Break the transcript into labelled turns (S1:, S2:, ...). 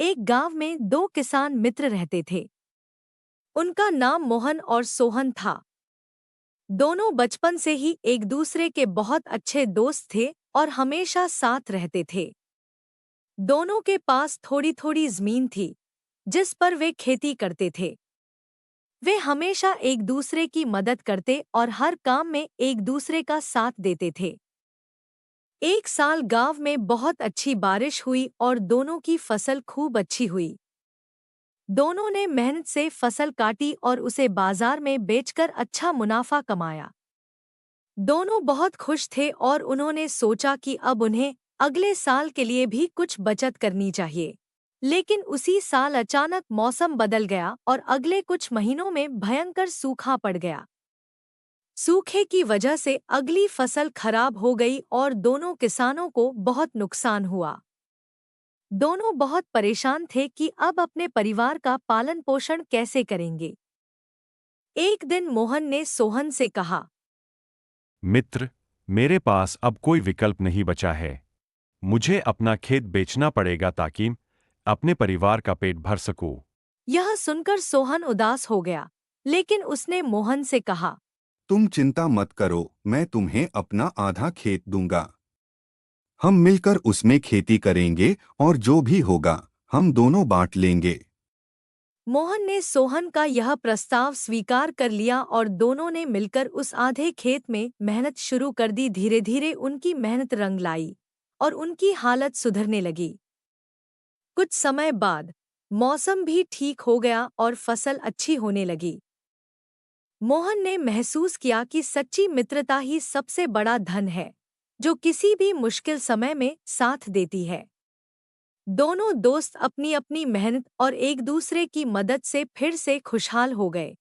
S1: एक गांव में दो किसान मित्र रहते थे। उनका नाम मोहन और सोहन था। दोनों बचपन से ही एक दूसरे के बहुत अच्छे दोस्त थे और हमेशा साथ रहते थे। दोनों के पास थोड़ी थोड़ी जमीन थी, जिस पर वे खेती करते थे। वे हमेशा एक दूसरे की मदद करते और हर काम में एक दूसरे का साथ देते थे। एक साल गांव में बहुत अच्छी बारिश हुई और दोनों की फसल खूब अच्छी हुई। दोनों ने मेहनत से फसल काटी और उसे बाजार में बेचकर अच्छा मुनाफा कमाया। दोनों बहुत खुश थे और उन्होंने सोचा कि अब उन्हें अगले साल के लिए भी कुछ बचत करनी चाहिए। लेकिन उसी साल अचानक मौसम बदल गया और अगले कुछ महीनों में भयंकर सूखा पड़ गया। सूखे की वजह से अगली फसल खराब हो गई और दोनों किसानों को बहुत नुकसान हुआ। दोनों बहुत परेशान थे कि अब अपने परिवार का पालन पोषण कैसे करेंगे। एक दिन मोहन ने सोहन से कहा,
S2: मित्र, मेरे पास अब कोई विकल्प नहीं बचा है। मुझे अपना खेत बेचना पड़ेगा ताकि अपने परिवार का पेट भर सकूं।
S1: यह सुनकर सोहन उदास हो गया, लेकिन उसने मोहन से कहा,
S3: तुम चिंता मत करो, मैं तुम्हें अपना आधा खेत दूंगा। हम मिलकर उसमें खेती करेंगे और जो भी होगा हम दोनों बांट लेंगे।
S1: मोहन ने सोहन का यह प्रस्ताव स्वीकार कर लिया और दोनों ने मिलकर उस आधे खेत में मेहनत शुरू कर दी। धीरे धीरे उनकी मेहनत रंग लाई और उनकी हालत सुधरने लगी। कुछ समय बाद मौसम भी ठीक हो गया और फसल अच्छी होने लगी। मोहन ने महसूस किया कि सच्ची मित्रता ही सबसे बड़ा धन है, जो किसी भी मुश्किल समय में साथ देती है। दोनों दोस्त अपनी अपनी मेहनत और एक दूसरे की मदद से फिर से खुशहाल हो गए।